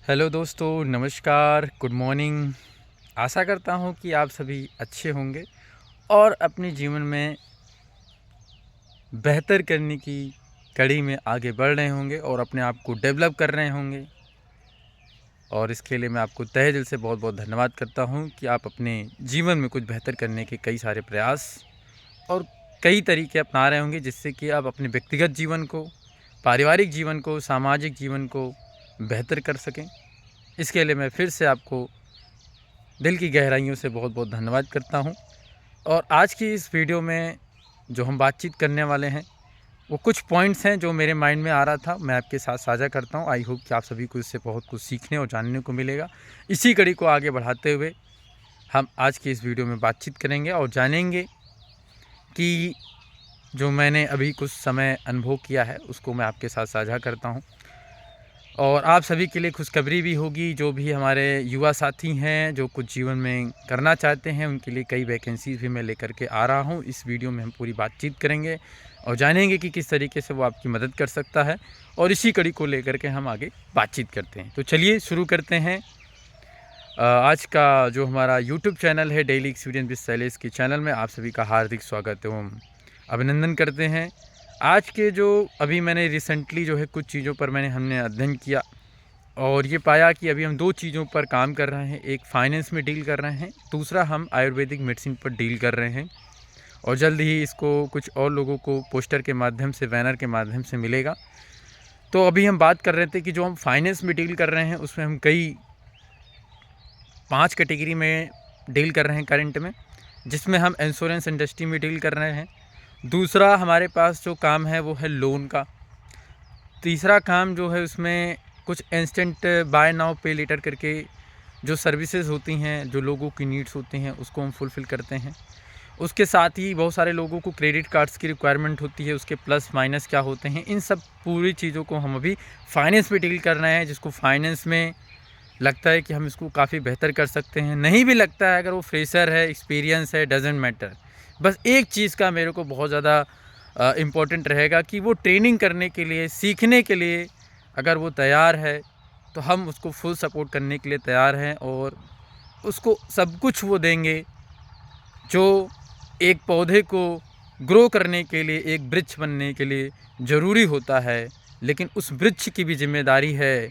Hello दोस्तों, नमस्कार, good morning. आशा करता हूँ कि आप सभी अच्छे होंगे और अपने जीवन में बेहतर करने की कड़ी में आगे बढ़ रहे होंगे और अपने आप को डेवलप कर रहे होंगे। और इसके लिए मैं आपको तहे दिल से बहुत बहुत धन्यवाद करता हूँ कि आप अपने जीवन में कुछ बेहतर करने के कई सारे प्रयास और कई तरीके अपना रहे होंगे, जिससे कि आप अपने व्यक्तिगत जीवन को, पारिवारिक जीवन को, सामाजिक जीवन को बेहतर कर सकें। इसके लिए मैं फिर से आपको दिल की गहराइयों से बहुत बहुत धन्यवाद करता हूं। और आज की इस वीडियो में जो हम बातचीत करने वाले हैं वो कुछ पॉइंट्स हैं जो मेरे माइंड में आ रहा था, मैं आपके साथ साझा करता हूं। आई होप कि आप सभी को इससे बहुत कुछ सीखने और जानने को मिलेगा। इसी कड़ी को आगे बढ़ाते हुए हम आज की इस वीडियो में बातचीत करेंगे और जानेंगे कि जो मैंने अभी कुछ समय अनुभव किया है उसको मैं आपके साथ साझा करता हूँ। और आप सभी के लिए खुशखबरी भी होगी, जो भी हमारे युवा साथी हैं जो कुछ जीवन में करना चाहते हैं उनके लिए कई वैकेंसीज़ भी मैं लेकर के आ रहा हूं। इस वीडियो में हम पूरी बातचीत करेंगे और जानेंगे कि किस तरीके से वो आपकी मदद कर सकता है, और इसी कड़ी को लेकर के हम आगे बातचीत करते हैं। तो चलिए शुरू करते हैं। आज का जो हमारा यूट्यूब चैनल है डेली एक्सपीरियंस विद शैलेश के चैनल में आप सभी का हार्दिक स्वागत एवं अभिनंदन करते हैं। आज के जो अभी मैंने रिसेंटली जो है कुछ चीज़ों पर हमने अध्ययन किया और ये पाया कि अभी हम दो चीज़ों पर काम कर रहे हैं। एक फाइनेंस में डील कर रहे हैं, दूसरा हम आयुर्वेदिक मेडिसिन पर डील कर रहे हैं। और जल्द ही इसको कुछ और लोगों को पोस्टर के माध्यम से, बैनर के माध्यम से मिलेगा। तो अभी हम बात कर रहे थे कि जो हम फाइनेंस में डील कर रहे हैं उसमें हम कई 5 कैटेगरी में डील कर रहे हैं करंट में, जिसमें हम इंश्योरेंस इंडस्ट्री में डील कर रहे हैं। दूसरा हमारे पास जो काम है वो है लोन का। तीसरा काम जो है उसमें कुछ इंस्टेंट बाय नाउ पे लेटर करके जो सर्विसेज होती हैं, जो लोगों की नीड्स होती हैं, उसको हम फुलफ़िल करते हैं। उसके साथ ही बहुत सारे लोगों को क्रेडिट कार्ड्स की रिक्वायरमेंट होती है, उसके प्लस माइनस क्या होते हैं, इन सब पूरी चीज़ों को हम अभी फाइनेंस में डील कर रहे हैं। जिसको फाइनेंस में लगता है कि हम इसको काफ़ी बेहतर कर सकते हैं, नहीं भी लगता है, अगर वो फ्रेशर है, एक्सपीरियंस है, डजेंट मैटर। बस एक चीज़ का मेरे को बहुत ज़्यादा इम्पोर्टेंट रहेगा कि वो ट्रेनिंग करने के लिए, सीखने के लिए अगर वो तैयार है तो हम उसको फुल सपोर्ट करने के लिए तैयार हैं और उसको सब कुछ वो देंगे जो एक पौधे को ग्रो करने के लिए, एक वृक्ष बनने के लिए ज़रूरी होता है। लेकिन उस वृक्ष की भी जिम्मेदारी है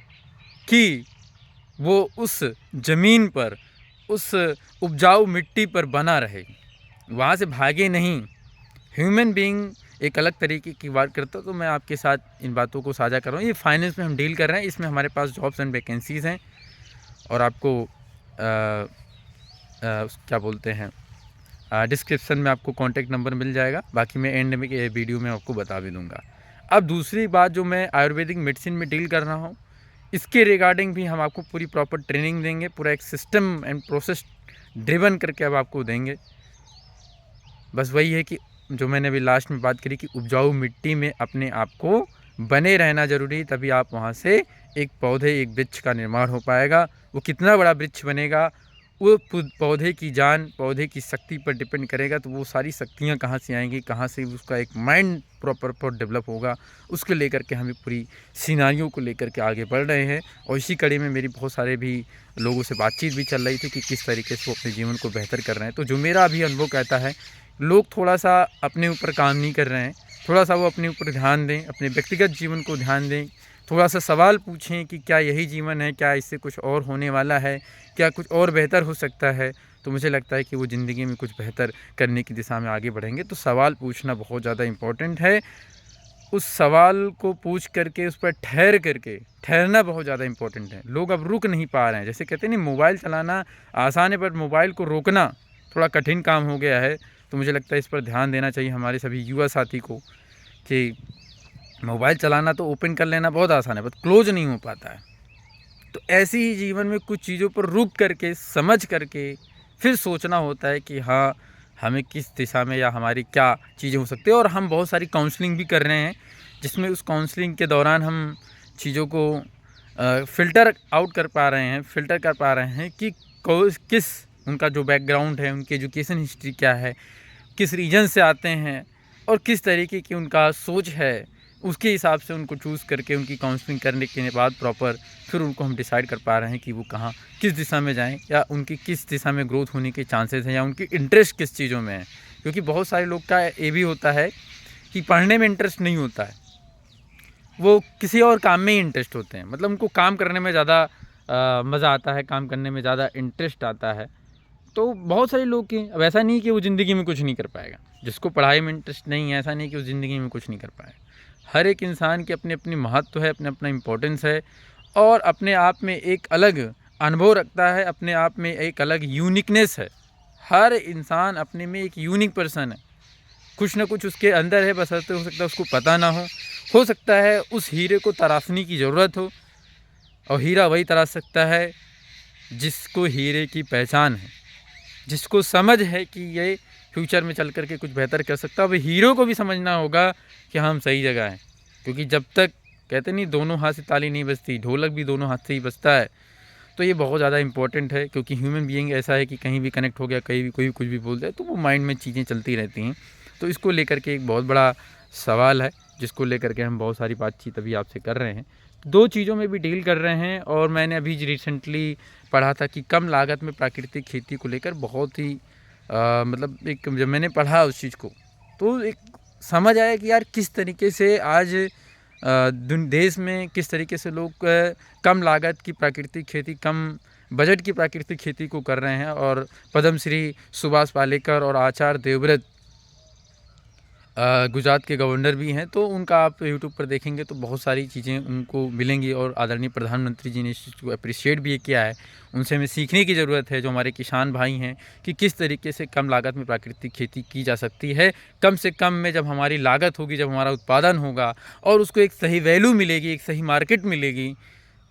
कि वो उस ज़मीन पर, उस उपजाऊ मिट्टी पर बना रहे, वहाँ से भागे नहीं। ह्यूमन बीइंग एक अलग तरीके की बात करता हूँ, तो मैं आपके साथ इन बातों को साझा कर रहा हूँ। ये फाइनेंस में हम डील कर रहे हैं, इसमें हमारे पास जॉब्स एंड वैकेंसीज़ हैं और आपको क्या बोलते हैं, डिस्क्रिप्शन में आपको कॉन्टैक्ट नंबर मिल जाएगा। बाकी मैं एंड में ये वीडियो में आपको बता भी दूँगा। अब दूसरी बात, जो मैं आयुर्वेदिक मेडिसिन में डील कर रहा हूँ, इसके रिगार्डिंग भी हम आपको पूरी प्रॉपर ट्रेनिंग देंगे, पूरा एक सिस्टम एंड प्रोसेस ड्रिवन करके अब आपको देंगे। बस वही है कि जो मैंने अभी लास्ट में बात करी कि उपजाऊ मिट्टी में अपने आप को बने रहना ज़रूरी, तभी आप वहाँ से एक पौधे, एक वृक्ष का निर्माण हो पाएगा। वो कितना बड़ा वृक्ष बनेगा वो पौधे की जान, पौधे की शक्ति पर डिपेंड करेगा। तो वो सारी शक्तियाँ कहाँ से आएंगी, कहाँ से उसका एक माइंड प्रॉपर डेवलप होगा, उसको लेकर के हमें पूरी सीनारियों को लेकर के आगे बढ़ रहे हैं। और इसी कड़ी में मेरी बहुत सारे भी लोगों से बातचीत भी चल रही थी कि किस तरीके से वो अपने जीवन को बेहतर कर रहे हैं। तो जो मेरा अभी अनुभव कहता है, लोग थोड़ा सा अपने ऊपर काम नहीं कर रहे हैं, थोड़ा सा वो अपने ऊपर ध्यान दें, अपने व्यक्तिगत जीवन को ध्यान दें, थोड़ा सा सवाल पूछें कि क्या यही जीवन है, क्या इससे कुछ और होने वाला है, क्या कुछ और बेहतर हो सकता है। तो मुझे लगता है कि वो ज़िंदगी में कुछ बेहतर करने की दिशा में आगे बढ़ेंगे। तो सवाल पूछना बहुत ज़्यादा इम्पोर्टेंट है। उस सवाल को पूछ करके उस पर ठहरना बहुत ज़्यादा इम्पोर्टेंट है। लोग अब रुक नहीं पा रहे हैं। जैसे कहते हैं नहीं, मोबाइल चलाना आसान है पर मोबाइल को रोकना थोड़ा कठिन काम हो गया है। तो मुझे लगता है इस पर ध्यान देना चाहिए हमारे सभी युवा साथी को कि मोबाइल चलाना तो ओपन कर लेना बहुत आसान है, बट क्लोज नहीं हो पाता है। तो ऐसे ही जीवन में कुछ चीज़ों पर रुक करके, समझ करके फिर सोचना होता है कि हाँ, हमें किस दिशा में या हमारी क्या चीज़ें हो सकती है। और हम बहुत सारी काउंसलिंग भी कर रहे हैं, जिसमें उस काउंसलिंग के दौरान हम चीज़ों को फ़िल्टर कर पा रहे हैं कि किस उनका जो बैकग्राउंड है, उनकी एजुकेशन हिस्ट्री क्या है, किस रीजन से आते हैं और किस तरीके की उनका सोच है, उसके हिसाब से उनको चूज़ करके उनकी काउंसलिंग करने के बाद प्रॉपर फिर उनको हम डिसाइड कर पा रहे हैं कि वो कहाँ किस दिशा में जाएं या उनकी किस दिशा में ग्रोथ होने के चांसेस हैं या उनकी इंटरेस्ट किस चीज़ों में है। क्योंकि बहुत सारे लोग का ये भी होता है कि पढ़ने में इंटरेस्ट नहीं होता है, वो किसी और काम में ही इंटरेस्ट होते हैं, मतलब उनको काम करने में ज़्यादा मज़ा आता है, काम करने में ज़्यादा इंटरेस्ट आता है। तो बहुत सारे लोग की अब ऐसा नहीं कि वो ज़िंदगी में कुछ नहीं कर पाएगा, जिसको पढ़ाई में इंटरेस्ट नहीं है ऐसा नहीं कि वो ज़िंदगी में कुछ नहीं कर पाएगा। हर एक इंसान की अपनी अपनी महत्व है, अपना अपना इम्पोर्टेंस है और अपने आप में एक अलग अनुभव रखता है, अपने आप में एक अलग यूनिकनेस है। हर इंसान अपने में एक यूनिक पर्सन है, कुछ ना कुछ उसके अंदर है, बस हो सकता है उसको पता ना हो सकता है उस हीरे को तराशने की ज़रूरत हो, और हीरा वही तराश सकता है जिसको हीरे की पहचान है, जिसको समझ है कि ये फ्यूचर में चल कर के कुछ बेहतर कर सकता है। अब हीरो को भी समझना होगा कि हम सही जगह हैं, क्योंकि जब तक कहते नहीं दोनों हाथ से ताली नहीं बजती, ढोलक भी दोनों हाथ से ही बजता है। तो ये बहुत ज़्यादा इंपॉर्टेंट है, क्योंकि ह्यूमन बीइंग ऐसा है कि कहीं भी कनेक्ट हो गया, कहीं भी कोई कुछ भी बोल जाए तो वो माइंड में चीज़ें चलती रहती हैं। तो इसको लेकर के एक बहुत बड़ा सवाल है, जिसको लेकर के हम बहुत सारी बातचीत अभी आपसे कर रहे हैं। 2 चीज़ों में भी डील कर रहे हैं, और मैंने अभी रिसेंटली पढ़ा था कि कम लागत में प्राकृतिक खेती को लेकर बहुत ही मतलब एक जब मैंने पढ़ा उस चीज़ को तो एक समझ आया कि यार किस तरीके से आज देश में किस तरीके से लोग कम लागत की प्राकृतिक खेती, कम बजट की प्राकृतिक खेती को कर रहे हैं। और पद्मश्री सुभाष पालेकर और आचार्य देवव्रत गुजरात के गवर्नर भी हैं, तो उनका आप यूट्यूब पर देखेंगे तो बहुत सारी चीज़ें उनको मिलेंगी। और आदरणीय प्रधानमंत्री जी ने इस चीज़ को अप्रिशिएट भी किया है, उनसे हमें सीखने की ज़रूरत है जो हमारे किसान भाई हैं कि किस तरीके से कम लागत में प्राकृतिक खेती की जा सकती है। कम से कम में जब हमारी लागत होगी, जब हमारा उत्पादन होगा और उसको एक सही वैल्यू मिलेगी, एक सही मार्केट मिलेगी,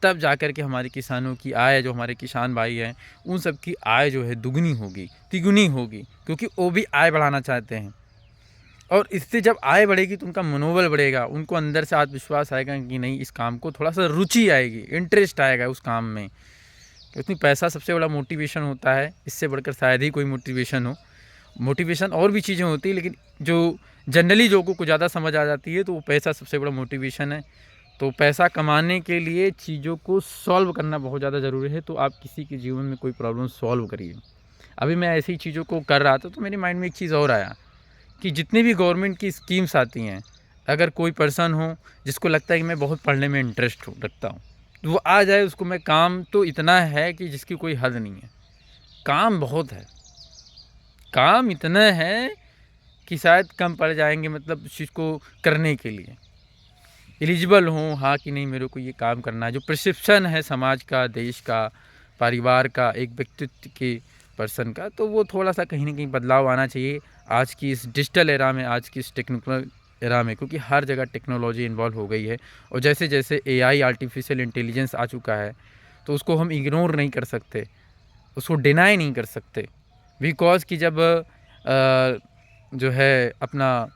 तब जा कर के हमारे किसानों की आय, जो हमारे किसान भाई हैं उन सब की आय जो है दुगनी होगी, तिगुनी होगी, क्योंकि वो भी आय बढ़ाना चाहते हैं। और इससे जब आय बढ़ेगी तो उनका मनोबल बढ़ेगा, उनको अंदर से आत्मविश्वास आएगा कि नहीं इस काम को थोड़ा सा रुचि आएगी, इंटरेस्ट आएगा उस काम में। क्योंकि पैसा सबसे बड़ा मोटिवेशन होता है, इससे बढ़कर शायद ही कोई मोटिवेशन हो। मोटिवेशन और भी चीज़ें होती है, लेकिन जो जनरली लोगों को ज़्यादा समझ आ जाती है तो वो पैसा सबसे बड़ा मोटिवेशन है। तो पैसा कमाने के लिए चीज़ों को सॉल्व करना बहुत ज़्यादा ज़रूरी है। तो आप किसी के जीवन में कोई प्रॉब्लम सॉल्व करिए। अभी मैं ऐसी चीज़ों को कर रहा था तो मेरे माइंड में एक चीज़ और आया कि जितनी भी गवर्नमेंट की स्कीम्स आती हैं, अगर कोई पर्सन हो जिसको लगता है कि मैं बहुत पढ़ने में इंटरेस्ट रखता हूँ, तो वो आ जाए, उसको मैं काम तो इतना है कि जिसकी कोई हद नहीं है, काम बहुत है, काम इतना है कि शायद कम पड़ जाएंगे, मतलब उस चीज़ को करने के लिए एलिजिबल हो, हाँ कि नहीं मेरे को ये काम करना है। जो परसेप्शन है समाज का, देश का, परिवार का, एक व्यक्तित्व के पर्सन का, तो वो थोड़ा सा कहीं ना कहीं बदलाव आना चाहिए आज की इस डिजिटल एरा में, आज की इस टेक्निकल एरा में, क्योंकि हर जगह टेक्नोलॉजी इन्वॉल्व हो गई है। और जैसे जैसे एआई, आर्टिफिशियल इंटेलिजेंस आ चुका है, तो उसको हम इग्नोर नहीं कर सकते, उसको डिनाई नहीं कर सकते। बिकॉज कि जब जो है अपना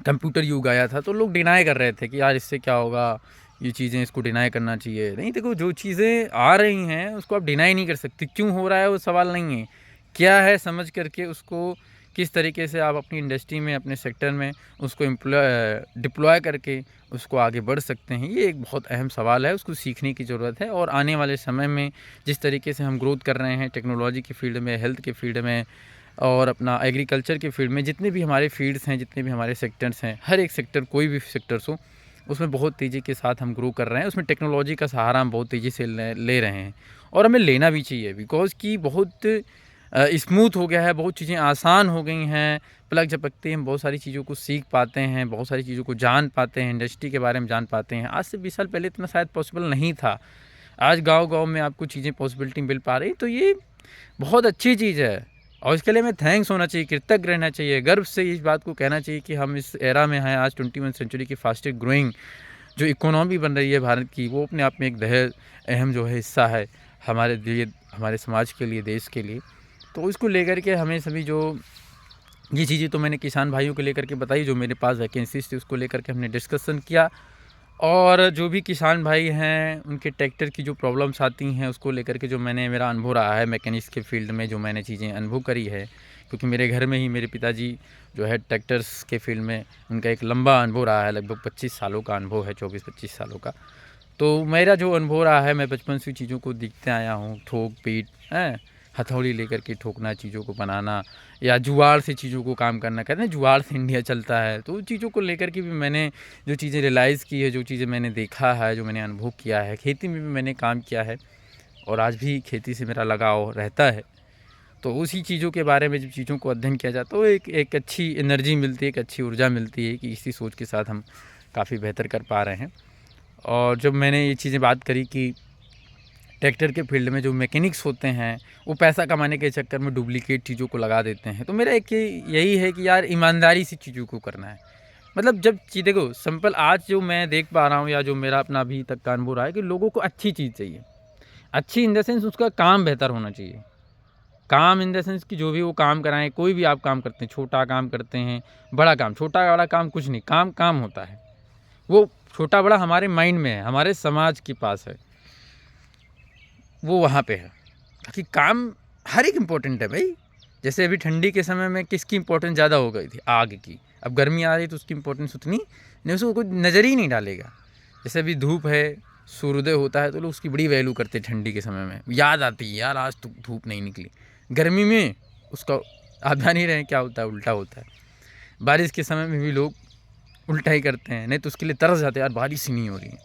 कंप्यूटर युग आया था तो लोग डिनाई कर रहे थे कि यार इससे क्या होगा, ये चीज़ें इसको डिनाई करना चाहिए। नहीं, देखो जो चीज़ें आ रही हैं उसको आप डिनाई नहीं कर सकते। क्यों हो रहा है वो सवाल नहीं है, क्या है समझ करके उसको किस तरीके से आप अपनी इंडस्ट्री में, अपने सेक्टर में उसको डिप्लॉय करके उसको आगे बढ़ सकते हैं, ये एक बहुत अहम सवाल है, उसको सीखने की ज़रूरत है। और आने वाले समय में जिस तरीके से हम ग्रोथ कर रहे हैं टेक्नोलॉजी के फील्ड में, हेल्थ के फील्ड में और अपना एग्रीकल्चर के फील्ड में, जितने भी हमारे फील्ड्स हैं, जितने भी हमारे सेक्टर्स हैं, हर एक सेक्टर, कोई भी सेक्टर्स हो, उसमें बहुत तेज़ी के साथ हम ग्रो कर रहे हैं। उसमें टेक्नोलॉजी का सहारा हम बहुत तेज़ी से ले रहे हैं, और हमें लेना भी चाहिए। बिकॉज़ कि बहुत स्मूथ हो गया है, बहुत चीज़ें आसान हो गई हैं, पलक झपकते ही हम बहुत सारी चीज़ों को सीख पाते हैं, बहुत सारी चीज़ों को जान पाते हैं, इंडस्ट्री के बारे में जान पाते हैं। आज से 20 साल पहले इतना शायद पॉसिबल नहीं था। आज गाँव-गाँव में आपको चीज़ें पॉसिबिलिटी मिल पा रही, तो ये बहुत अच्छी चीज़ है। और इसके लिए हमें थैंक्स होना चाहिए, कृतज्ञ रहना चाहिए, गर्व से इस बात को कहना चाहिए कि हम इस एरा में हैं। आज 21वीं सेंचुरी की फास्टेस्ट ग्रोइंग जो इकोनॉमी बन रही है भारत की, वो अपने आप में एक बेहद अहम जो है हिस्सा है हमारे लिए, हमारे समाज के लिए, देश के लिए। तो इसको लेकर के हमें सभी जो ये चीज़ें तो मैंने किसान भाइयों को लेकर के बताई, जो मेरे पास वैकेंसीज थी उसको लेकर के हमने डिस्कशन किया। और जो भी किसान भाई हैं उनके ट्रैक्टर की जो प्रॉब्लम्स आती हैं उसको लेकर के जो मेरा अनुभव रहा है मैकेनिक्स के फील्ड में, जो मैंने चीज़ें अनुभव करी है, क्योंकि मेरे घर में ही मेरे पिताजी जो है ट्रैक्टर्स के फील्ड में उनका एक लंबा अनुभव रहा है, लगभग 25 सालों का अनुभव है, 24-25 सालों का। तो मेरा जो अनुभव रहा है, मैं बचपन से चीज़ों को देखते आया हूँ, ठोक पीट हैं, हथौड़ी लेकर के ठोकना, चीज़ों को बनाना, या जुगाड़ से चीज़ों को काम करना, कहते हैं जुगाड़ से इंडिया चलता है। तो उन चीज़ों को लेकर के भी मैंने जो चीज़ें रियलाइज़ की है, जो चीज़ें मैंने देखा है, जो मैंने अनुभव किया है, खेती में भी मैंने काम किया है और आज भी खेती से मेरा लगाव रहता है। तो उसी चीज़ों के बारे में जब चीज़ों को अध्ययन किया जाता है तो एक अच्छी एनर्जी मिलती है, एक अच्छी ऊर्जा मिलती है कि इसी सोच के साथ हम काफ़ी बेहतर कर पा रहे हैं। और जब मैंने ये चीज़ें बात करी कि ट्रैक्टर के फील्ड में जो मैकेनिक्स होते हैं वो पैसा कमाने के चक्कर में डुप्लीकेट चीज़ों को लगा देते हैं, तो मेरा एक यही है कि यार ईमानदारी से चीज़ों को करना है। मतलब जब चीज़ देखो सिंपल, आज जो मैं देख पा रहा हूँ या जो मेरा अपना अभी तक का अनुभव रहा है कि लोगों को अच्छी चीज़ चाहिए, अच्छी इन द सेंस उसका काम बेहतर होना चाहिए। काम इन द सेंस कि जो भी वो काम कराएँ, कोई भी आप काम करते हैं, छोटा काम करते हैं, बड़ा काम, छोटा-बड़ा काम कुछ नहीं, काम काम होता है। वो छोटा-बड़ा हमारे माइंड में है, हमारे समाज के पास है, वो वहाँ पे है। बाकी काम हर एक इम्पोर्टेंट है भाई। जैसे अभी ठंडी के समय में किसकी इम्पोर्टेंस ज़्यादा हो गई थी? आग की। अब गर्मी आ रही तो उसकी इम्पोर्टेंस उतनी नहीं, उसको कोई नज़र ही नहीं डालेगा। जैसे अभी धूप है, सूर्योदय होता है तो लोग उसकी बड़ी वैल्यू करते हैं ठंडी के समय में, याद आती है यार आज तो धूप नहीं निकली। गर्मी में उसका आप जान ही रहे हैं क्या होता है, उल्टा होता है। बारिश के समय में भी लोग उल्टा ही करते हैं, नहीं तो उसके लिए तरस जाते हैं यार बारिश ही नहीं हो रही है।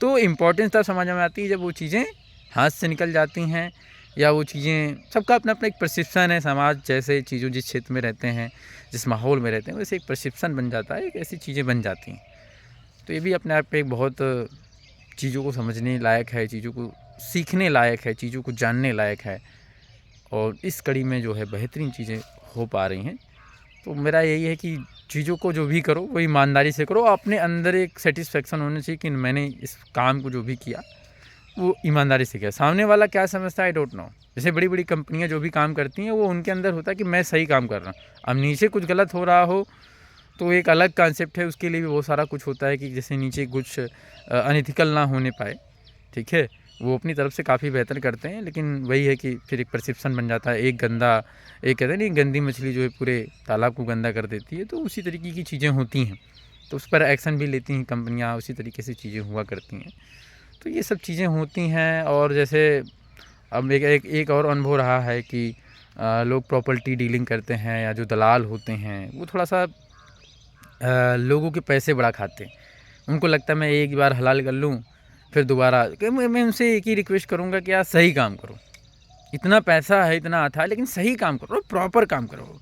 तो इम्पोर्टेंस तब समझ में आती है जब वो चीज़ें हाथ से निकल जाती हैं, या वो चीज़ें, सबका अपना अपना एक परसेप्शन है। समाज जैसे चीज़ों जिस क्षेत्र में रहते हैं, जिस माहौल में रहते हैं, वैसे एक परसेप्शन बन जाता है, एक ऐसी चीज़ें बन जाती हैं। तो ये भी अपने आप पे एक बहुत चीज़ों को समझने लायक है, चीज़ों को सीखने लायक है, चीज़ों को जानने लायक है। और इस कड़ी में जो है बेहतरीन चीज़ें हो पा रही हैं। तो मेरा यही है कि चीज़ों को जो भी करो वो ईमानदारी से करो, अपने अंदर एक सेटिस्फेक्शन होना चाहिए कि मैंने इस काम को जो भी किया वो ईमानदारी से किया। सामने वाला क्या समझता है आई डोंट नो। जैसे बड़ी बड़ी कंपनियां जो भी काम करती हैं वो उनके अंदर होता है कि मैं सही काम कर रहा हूँ। अब नीचे कुछ गलत हो रहा हो तो एक अलग कॉन्सेप्ट है, उसके लिए भी बहुत सारा कुछ होता है कि जैसे नीचे कुछ अनइथिकल ना होने पाए, ठीक है, वो अपनी तरफ से काफ़ी बेहतर करते हैं। लेकिन वही है कि फिर एक परसेप्शन बन जाता है, एक कहते हैं नहीं, गंदी मछली जो है पूरे तालाब को गंदा कर देती है। तो उसी तरीके की चीज़ें होती हैं, तो उस पर एक्शन भी लेती हैं कंपनियाँ, उसी तरीके से चीज़ें हुआ करती हैं। तो ये सब चीज़ें होती हैं। और जैसे अब एक और अनुभव रहा है कि लोग प्रॉपर्टी डीलिंग करते हैं या जो दलाल होते हैं वो थोड़ा सा लोगों के पैसे बड़ा खाते हैं। उनको लगता है मैं एक बार हलाल कर लूँ फिर दोबारा, मैं उनसे एक ही रिक्वेस्ट करूँगा कि यार सही काम करो। इतना पैसा है, इतना आता है, लेकिन सही काम करो, प्रॉपर काम करो।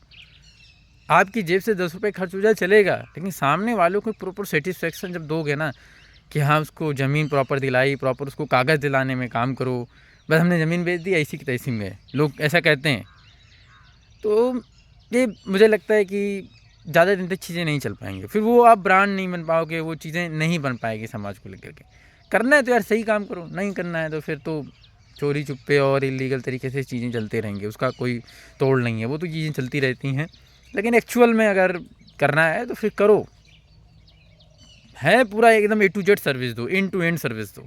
आपकी जेब से 10 रुपये खर्च हो जाए चलेगा, लेकिन सामने वालों को प्रॉपर सेटिस्फेक्शन जब दोगे ना कि हाँ उसको ज़मीन प्रॉपर दिलाई, प्रॉपर उसको कागज़ दिलाने में काम करो। बस हमने ज़मीन बेच दी ऐसी की तैसी में, लोग ऐसा कहते हैं। तो ये मुझे लगता है कि ज़्यादा दिन तक चीज़ें नहीं चल पाएंगी, फिर वो आप ब्रांड नहीं बन पाओगे, वो चीज़ें नहीं बन पाएगी समाज को लेकर के। करना है तो यार सही काम करो, नहीं करना है तो फिर तो चोरी चुप्पे और इलीगल तरीके से चीज़ें चलते रहेंगे, उसका कोई तोड़ नहीं है, वो तो चीज़ें चलती रहती हैं। लेकिन एक्चुअल में अगर करना है तो फिर करो, है पूरा एकदम A to Z सर्विस दो, एंड टू एंड सर्विस दो।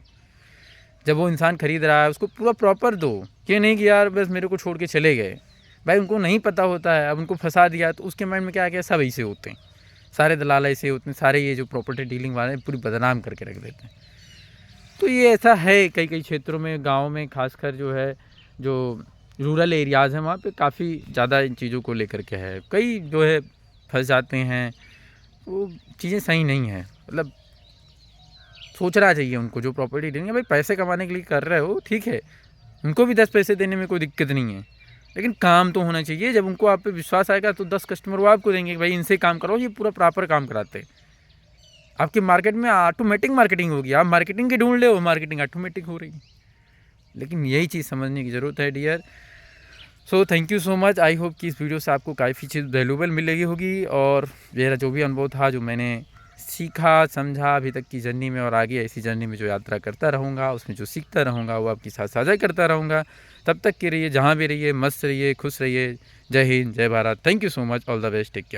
जब वो इंसान खरीद रहा है उसको पूरा प्रॉपर दो, ये नहीं कि यार बस मेरे को छोड़ के चले गए। भाई उनको नहीं पता होता है, अब उनको फंसा दिया तो उसके माइंड में क्या क्या सब ऐसे होते हैं, सारे दलाल ऐसे होते हैं, सारे ये जो प्रॉपर्टी डीलिंग वाले हैं पूरी बदनाम करके रख देते हैं। तो ये ऐसा है कई कई क्षेत्रों में, गाँव में खासकर जो है, जो रूरल एरियाज़ हैं वहाँ पे काफ़ी ज़्यादा इन चीज़ों को लेकर के है, कई जो है फंस जाते हैं। वो चीज़ें सही नहीं है, मतलब सोचना चाहिए उनको जो प्रॉपर्टी डीलिंग है। भाई पैसे कमाने के लिए कर रहे हो ठीक है, उनको भी 10 पैसे देने में कोई दिक्कत नहीं है, लेकिन काम तो होना चाहिए। जब उनको आप पे विश्वास आएगा तो 10 कस्टमर वो आपको देंगे कि भाई इनसे काम करो, ये पूरा प्रॉपर काम कराते हैं। आपकी मार्केट में ऑटोमेटिक मार्केटिंग होगी, आप मार्केटिंग की ढूंढ ले, वो मार्केटिंग ऑटोमेटिक हो रही है। लेकिन यही चीज़ समझने की ज़रूरत है dear. So thank you so much. I hope कि इस वीडियो से आपको काफ़ी चीज़ वैल्यूबल मिलेगी होगी, और मेरा जो भी अनुभव था, जो मैंने सीखा समझा अभी तक की जर्नी में, और आगे ऐसी जर्नी में जो यात्रा करता रहूँगा, उसमें जो सीखता रहूँगा वो आपके साथ साझा करता रहूँगा। तब तक के रहिए, जहाँ भी रहिए, मस्त रहिए, खुश रहिए। जय हिंद, जय Bharat. Thank you so much. All the best, take care.